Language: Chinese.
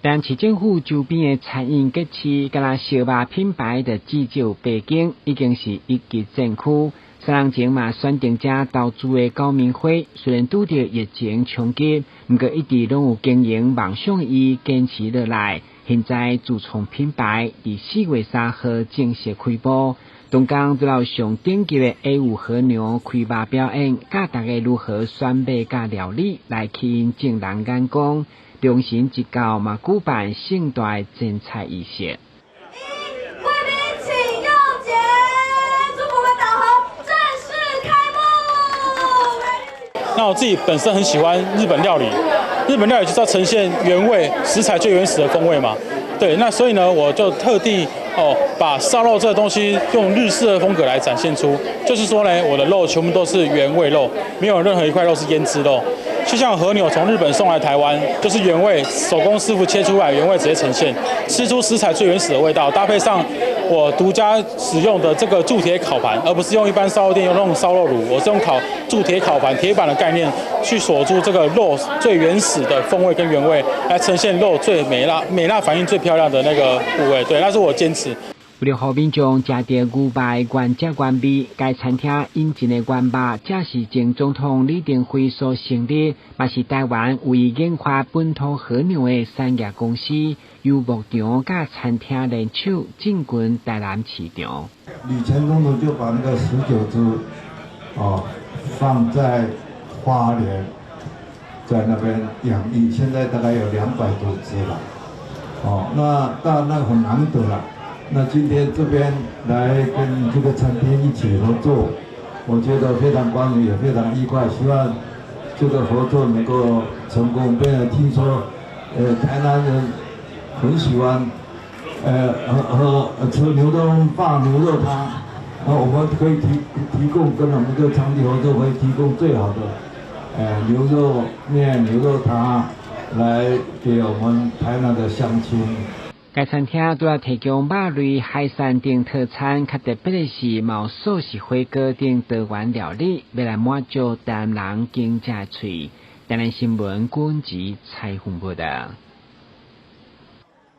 但市政府周边的餐饮街市，甲那烧肉品牌的至少北京已经是一级战区。3年前嘛选定者投资的高明花，虽然拄到疫情冲击，不过一直拢有经营梦想伊坚持落来。现在自创品牌，伫4月3號正式開播。东港都有上頂級的 A5 和牛開肉表演，教大家如何選買甲料理來吸引眾人眼光。良辰吉到嘛，舉辦盛大贈菜儀式。貴賓請用節，祝福們導航正式開幕。那我自己本身很喜歡日本料理，日本料理就是要呈現原味，食材最原始的風味嘛。對，那所以呢，我就特地把燒肉這個東西用日式的風格來展現出，就是說呢，我的肉全部都是原味肉，沒有任何一塊肉是醃製肉。就像和牛從日本送來台灣，就是原味，手工師傅切出來原味直接呈現，吃出食材最原始的味道，搭配上我獨家使用的這個鑄鐵烤盤，而不是用一般燒肉店用那種燒肉爐，我是用鑄鐵烤盤鐵板的概念去鎖住這個肉最原始的風味跟原味，來呈現肉最美辣反應最漂亮的那個部位。對，那是我堅持。為了讓民眾食到牛排原汁原味，該餐廳引進的原肉，這是前總統李登輝所成立，也是台灣唯一研發本土和牛的產業公司，由牧場甲餐廳聯手進軍台南市場。李前總統就把那個19隻放在花蓮，在那邊養育，現在大概有200多隻了。那當然很難得了。那今天這邊來跟這個餐廳一起合作，我覺得非常光榮，也非常愉快。希望這個合作能夠成功。並且聽說，台南人很喜歡，吃牛肉飯、牛肉湯。我們可以提供跟我們這個場地合作，可以提供最好的，牛肉麵、牛肉湯，來給我們台南的鄉親。該餐廳除了提供肉類、海產等特產，較特別的是毛素食火鍋等多元料理，要來滿足台南人經濟嘴。台南新聞管制採訪報道。